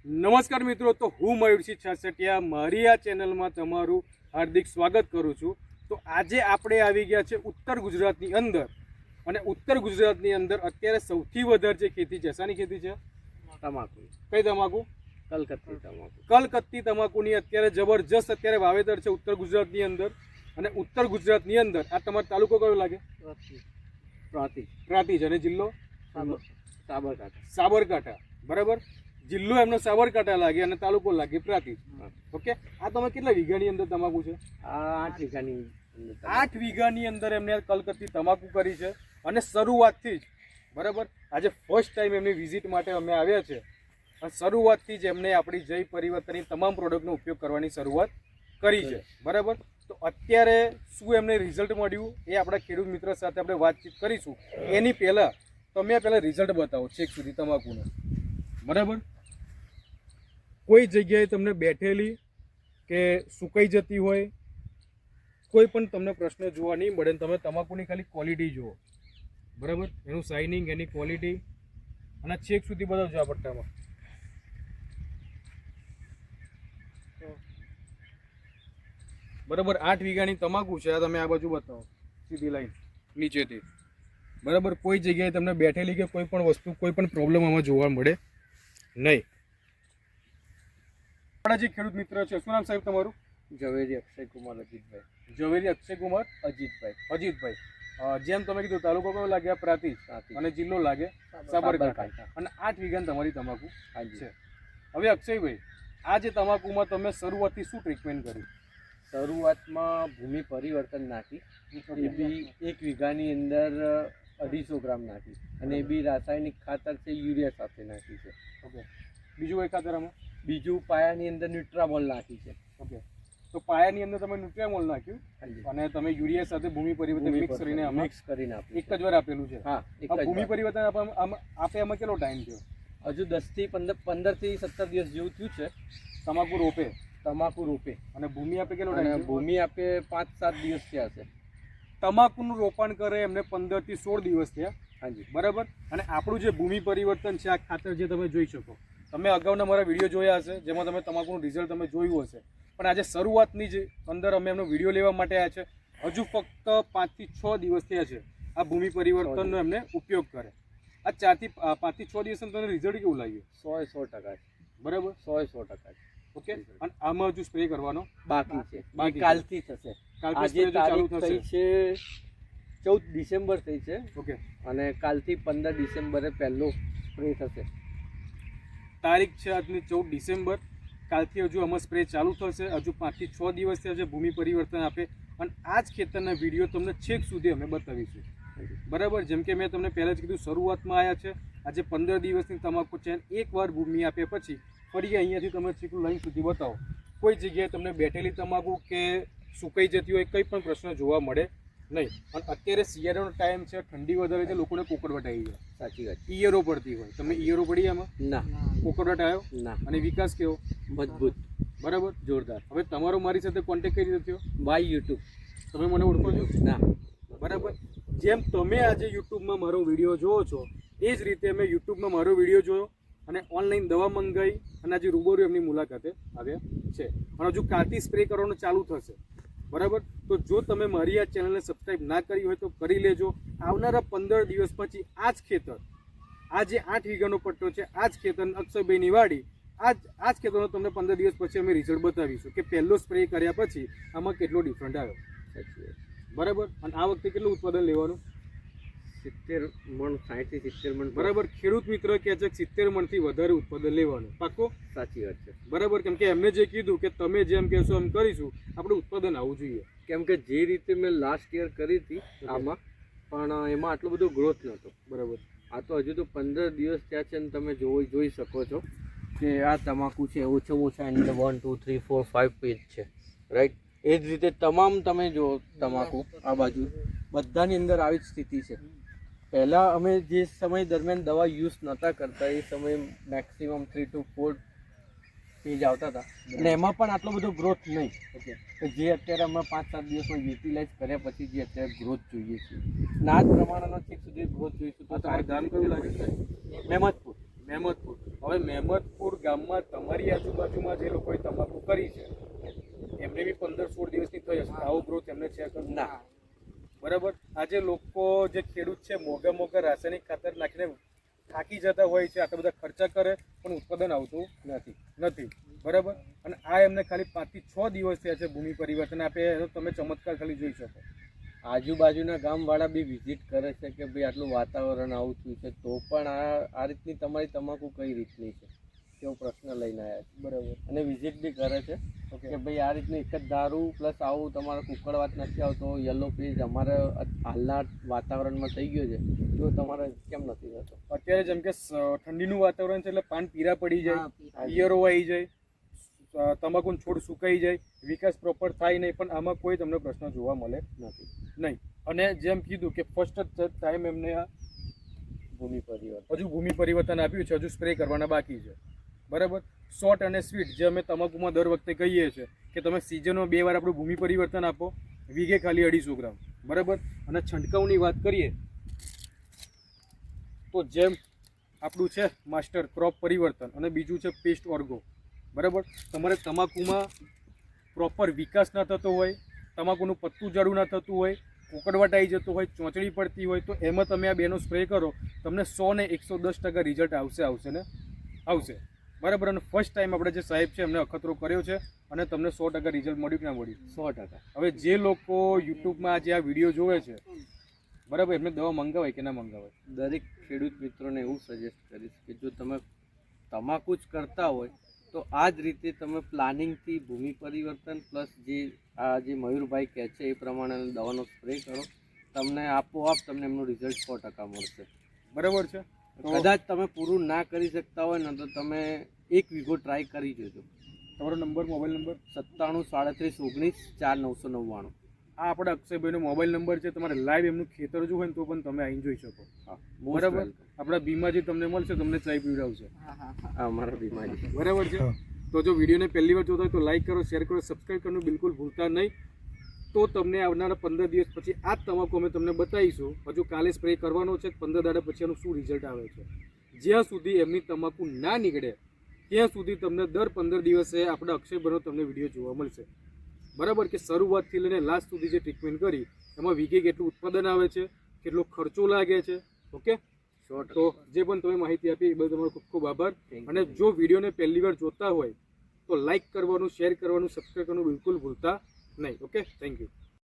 નમસ્કાર મિત્રો, તો હું મયુરસિંહ છાસઠિયા મારી આ ચેનલમાં તમારું હાર્દિક સ્વાગત કરું છું। તો આજે આપણે આવી ગયા છે ઉત્તર ગુજરાતની અંદર, અને ઉત્તર ગુજરાતની અંદર અત્યારે સૌથી વધારે જે ખેતી છે, શાની ખેતી છે? તમાકુ। કઈ તમાકુ? કલકત્તી તમાકુ। કલકત્તી તમાકુની અત્યારે જબરજસ્ત અત્યારે વાવેતર છે ઉત્તર ગુજરાતની અંદર। અને ઉત્તર ગુજરાતની અંદર આ તમારો તાલુકો કયો લાગે? પ્રાંતિજ। અને જિલ્લો સાબરકાંઠા। સાબરકાંઠા, બરાબર। જિલ્લો એમનો સાબરકાંઠા લાગે અને તાલુકો લાગે પ્રાંતિજ। ઓકે, આ તમે કેટલા વીઘાની અંદર તમાકુ છે? આ 8 વીઘાની 8 વીઘાની અંદર એમને કલકત્તી તમાકુ કરી છે। અને શરૂઆતથી જ, બરાબર, આજે ફર્સ્ટ ટાઈમ એમની વિઝિટ માટે અમે આવ્યા છે, અને શરૂઆતથી જ એમને આપણી જય પરિવર્તનની તમામ પ્રોડક્ટનો ઉપયોગ કરવાની શરૂઆત કરી છે, બરાબર। તો અત્યારે શું એમને રિઝલ્ટ મળ્યું એ આપણા ખેડૂત મિત્ર સાથે આપણે વાતચીત કરીશું। એની પહેલાં તમે પહેલાં રિઝલ્ટ બતાવો છેક સુધી તમાકુનું, બરાબર। કોઈ જગ્યાએ તમને બેઠેલી કે સુકાઈ જતી હોય કોઈ પણ તમને પ્રશ્ન જોવા નહીં મળે। તમે તમાકુની ખાલી ક્વોલિટી જુઓ, બરાબર, એનું શાઇનિંગ, એની ક્વોલિટી, અને છેક સુધી બતાવજો આ પટ્ટામાં, બરાબર। 8 વીઘાની તમાકુ છે, આ તમે આ બાજુ બતાવો સીધી લાઈન નીચેથી, બરાબર। કોઈ જગ્યાએ તમને બેઠેલી કે કોઈ પણ વસ્તુ, કોઈ પણ પ્રોબ્લેમ આમાં જોવા મળે નહીં। આપણા જે ખેડૂત મિત્ર છે, શું નામ સાહેબ તમારું? ઝવેરી અક્ષયકુમાર અજીતભાઈ। ઝવેરી અક્ષયકુમાર અજીતભાઈ। અજીતભાઈ। જેમ તમે કીધું તાલુકો કયો લાગે? પ્રાંતિજ। અને જિલ્લો લાગે સાબરકાંઠા। અને 8 વીઘાની તમારી તમાકુ છે। હવે અક્ષયભાઈ, આ જે તમાકુમાં તમે શરૂઆતથી શું ટ્રીટમેન્ટ કરી? શરૂઆતમાં ભૂમિ પરિવર્તન નાખી, એ બી 1 વીઘાની અંદર 250 ગ્રામ નાખી, અને એ બી રાસાયણિક ખાતર છે, યુરિયા સાથે નાખી છે। ઓકે, બીજું કઈ ખાતર આમાં? બીજું પાયાની અંદર ન્યુટ્રામોલ નાખી છે। ઓકે, તો પાયાની અંદર તમે ન્યુટ્રામોલ નાખ્યું અને તમે યુરિયા સાથે ભૂમિ પરિવર્તન મિક્સ કરીને મિક્સ કરીને આપ્યું, એક જ વાર આપેલું છે? હા, ભૂમિ પરિવર્તન આપે એમાં કેટલો ટાઈમ થયો? હજુ 10 થી 15 થી 17 દિવસ જેવું થયું છે તમાકુ રોપે। અને ભૂમિ આપે કેટલો ટાઈમ? ભૂમિ આપે 5-7 દિવસ થયા છે। તમાકુનું રોપણ કરે એમને 15 થી 16 દિવસ થયા, હાજી, બરાબર। અને આપણું જે ભૂમિ પરિવર્તન છે, આ ખાતર જે તમે જોઈ શકો, તમે અગાઉના મારા વિડીયો જોયા હશે જેમાં તમે તમાકુનું રિઝલ્ટ તમે જોયું હશે, પણ આજે શરૂઆતની જ અંદર અમે એમનો વિડીયો લેવા માટે આવ્યા છે। હજુ ફક્ત 5 થી 6 દિવસ થયા છે આ ભૂમિ પરિવર્તનનો એમને ઉપયોગ કરે। આ 5 થી 6 દિવસનું તમને રિઝલ્ટ કેવું લાગ્યું? 100% બરાબર, 100%। ઓકે, અને આમાં હજુ સ્પ્રે કરવાનો બાકી છે, કાલથી થશે। કાલથી ચાલુ થશે છે, 14 ડિસેમ્બર થઈ છે, ઓકે, અને કાલથી 15 ડિસેમ્બરે પહેલો સ્પ્રે થશે। તારીખ છે આજની 14 ડિસેમ્બર, કાલથી હજુ આમાં સ્પ્રે ચાલુ થશે। હજુ 5 થી 6 દિવસ થયા છે ભૂમિ પરિવર્તન આપે, અને આ જ ખેતરના વિડીયો તમને છેક સુધી અમે બતાવીશું, બરાબર। જેમ કે મેં તમને પહેલાં જ કીધું, શરૂઆતમાં આવ્યા છે, આજે 15 દિવસની તમાકુ છે। એકવાર ભૂમિ આપ્યા પછી ફરી અહીંયાથી તમે ચીકુ લાઈન સુધી બતાવો, કોઈ જગ્યાએ તમને બેઠેલી તમાકુ કે સુકાઈ જતી હોય કંઈ પણ પ્રશ્ન જોવા મળે નહીં। અને અત્યારે શિયાળાનો ટાઈમ છે, ઠંડી વધારે છે, લોકોને કોકડવટ આવી જાય, સાચી વાત। ઈયરો પડતી હોય, તમને ઈયરો પડી આમાં? ના, કોકડવટ આવ્યો? ના। અને વિકાસ કેવો? મજબૂત, બરાબર, જોરદાર। હવે તમારો મારી સાથે કોન્ટેક્ટ કઈ રીતે થયો? By YouTube. તમે મને ઓળખો છો? ના, બરાબર। જેમ તમે આજે યુટ્યુબમાં મારો વિડીયો જોવો છો, એ જ રીતે અમે યુટ્યુબમાં મારો વિડીયો જોયો અને ઓનલાઈન દવા મંગાવી, અને આજે રૂબરૂ એમની મુલાકાતે આવ્યા છે। અને હજુ કાલથી સ્પ્રે કરવાનું ચાલુ થશે, બરાબર। તો જો તમે મારી આ ચેનલને સબસ્ક્રાઈબ ના કરી હોય તો કરી લેજો। આવનારા 15 દિવસ પછી આ જ ખેતર, આ જે 8 વીઘાનો પટ્ટો છે, આ જ ખેતર અક્ષયભાઈની વાડી, આ જ ખેતરનો તમને 15 દિવસ પછી અમે રિઝલ્ટ બતાવીશું કે પહેલો સ્પ્રે કર્યા પછી આમાં કેટલો ડિફરન્ટ આવ્યો, બરાબર। અને આ વખતે કેટલું ઉત્પાદન લેવાનું? 70 મણ, 60 થી 70 મણ, બરાબર। ખેડૂત મિત્ર કહે છે 70 મણથી વધારે ઉત્પાદન લેવાનું, પાક્કો? સાચી વાત છે, બરાબર। કેમ કે એમને જે કીધું કે તમે જેમ કહેશો એમ કરીશું, આપણું ઉત્પાદન આવવું જોઈએ। કેમ કે જે રીતે મેં લાસ્ટ યર કરી હતી આમાં, પણ એમાં આટલો બધો ગ્રોથ નહોતો, બરાબર। આ તો હજુ તો 15 દિવસ થયા છે, અને તમે જોઈ શકો છો કે આ તમાકુ છે, ઓછામાં ઓછા એની અંદર 1 2 3 4 5 પેજ છે, રાઈટ। એ જ રીતે તમામ તમે જો તમાકુ આ બાજુ બધાની અંદર આવી જ સ્થિતિ છે। પહેલાં અમે જે સમય દરમિયાન દવા યુઝ નહોતા કરતા, એ સમયે મેક્સિમમ 3 to 4 પેજ આવતા હતા, અને એમાં પણ આટલો બધો ગ્રોથ નહીં, ઓકે। તો જે અત્યારે અમે 5-7 દિવસમાં યુટિલાઇઝ કર્યા પછી જે અત્યારે ગ્રોથ જોઈએ છે, ના જ પ્રમાણનો છેક સુધી ગ્રોથ જોઈશું। તો તમારું ગામ કયું લાગે છે? મહેમદપુર। મહેમદપુર. હવે મહેમદપુર ગામમાં તમારી આજુબાજુમાં જે લોકોએ તમાકુ કરી છે એમને બી 15-16 દિવસની થઈ હશે. આવો ગ્રોથ એમને છે કે ના. બરાબર. આજે લોકો જે ખેડૂત છે મોંઘા રાસાયણિક ખાતર નાખીને થાકી જતા હોય છે, આટલા બધા ખર્ચા કરે પણ ઉત્પાદન આવતું નથી. બરાબર. અને આ એમને ખાલી 5 થી 6 દિવસ થયા છે ભૂમિ પરિવર્તન આપે, એનો તમે ચમત્કાર ખાલી જોઈ શકો. આજુબાજુના ગામવાળા બી વિઝિટ કરે છે કે ભાઈ આટલું વાતાવરણ આવું થયું છે, તો પણ આ રીતની તમારી તમાકુ કઈ રીતની છે તેવો પ્રશ્ન લઈને આવ્યા છે. બરાબર. અને વિઝિટ બી કરે છે કે ભાઈ આ રીતનું એક જ દારૂ પ્લસ આવું તમારે કુકડવાત નથી આવતો, યલો પેજ અમારે હાલના વાતાવરણમાં થઈ ગયો છે, તો તમારે કેમ નથી થતો? અત્યારે જેમ કે ઠંડીનું વાતાવરણ છે એટલે પાન પીરા પડી જાય, પિયરો આવી જાય, તમાકુનો છોડ સુકાઈ જાય, વિકાસ પ્રોપર થાય નહીં, પણ આમાં કોઈ તમને પ્રશ્ન જોવા મળે નહીં. અને જેમ કીધું કે ફર્સ્ટ ટાઈમ એમને આ ભૂમિ પરિવર્તન આપ્યું છે, હજુ સ્પ્રે કરવાના બાકી છે. બરાબર. શોર્ટ અને સ્વીટ જે અમે તમાકુમાં દર વખતે કહીએ છીએ કે તમે સિઝનમાં 2 વાર આપણું ભૂમિ પરિવર્તન આપો, વીઘે ખાલી 250 ગ્રામ. બરાબર. અને છંટકાવની વાત કરીએ તો જેમ આપણું છે માસ્ટર ક્રોપ પરિવર્તન અને બીજું છે પેસ્ટ ઓર્ગો. બરાબર. તમારે તમાકુમાં પ્રોપર વિકાસ ના થતો હોય, તમાકુનું પત્તું જાડું ના થતું હોય, કોકડવાટ આવી જતો હોય, ચોંચડી પડતી હોય, તો એમાં તમે આ બેનો સ્પ્રે કરો, તમને 100 ને 110% રિઝલ્ટ આવશે. બરાબર. અને ફર્સ્ટ ટાઈમ આપણે જે સાહેબ છે એમને અખતરો કર્યો છે અને તમને 100% રિઝલ્ટ મળ્યું કે ના મળ્યું? 100%. હવે જે લોકો યુટ્યુબમાં જે આ વિડીયો જોવે છે, બરાબર, એમને દવા મંગાવાય કે ના મંગાવાય? દરેક ખેડૂત મિત્રોને એવું સજેસ્ટ કરીશ કે જો તમે તમાકુ જ કરતા હોય તો આ જ રીતે તમે પ્લાનિંગથી ભૂમિ પરિવર્તન પ્લસ જે મયુરભાઈ કહે છે એ પ્રમાણે દવાનો સ્પ્રે કરો, તમને આપોઆપ તમને એમનું રિઝલ્ટ 100% મળશે. બરાબર છે. કદાચ તમે પૂરું ના કરી શકતા હોય ને તો તમે 1 વીઘો ટ્રાય કરી જોજો. તમારો નંબર, મોબાઈલ નંબર? 97 37 19 4 999. આ આપણા અક્ષયભાઈનો મોબાઈલ નંબર છે. તમારે લાઈવ એમનું ખેતર જોવું હોય ને તો પણ તમે આવીને જોઈ શકો. હા, બરાબર. આપણા ભીમાજી તમને મળશે, તમને ચાય પીવડાવશે. હા, અમારા ભીમાજી. બરાબર છે. તો જો વિડીયોને પહેલી વાર જોતા હોય તો લાઈક કરો, શેર કરો, સબસ્ક્રાઈબ કરવાનું બિલકુલ ભૂલતા નહીં. તો તમને આવનારા 15 દિવસ પછી આ જ તમાકુ અમે તમને બતાવીશું. હજુ કાલે સ્પ્રે કરવાનો છે, 15 દાડા પછી એનું શું રિઝલ્ટ આવે છે. જ્યાં સુધી એમની તમાકુ ના નીકળે ત્યાં સુધી તમને દર 15 દિવસે આપણા અક્ષયભાઈનો તમને વિડીયો જોવા મળશે. બરાબર. કે શરૂઆતથી લઈને લાસ્ટ સુધી જે ટ્રીટમેન્ટ કરી એમાં વીઘે કેટલું ઉત્પાદન આવે છે, કેટલો ખર્ચો લાગે છે. ઓકે. તો જે પણ તમે માહિતી આપી એ બદલ તમારો ખૂબ ખૂબ આભાર. અને જો વિડીયોને પહેલી વાર જોતા હોય તો લાઈક કરવાનું, શેર કરવાનું, સબસ્ક્રાઈબ કરવાનું બિલકુલ ભૂલતા નહીં. ઓકે. Thank you.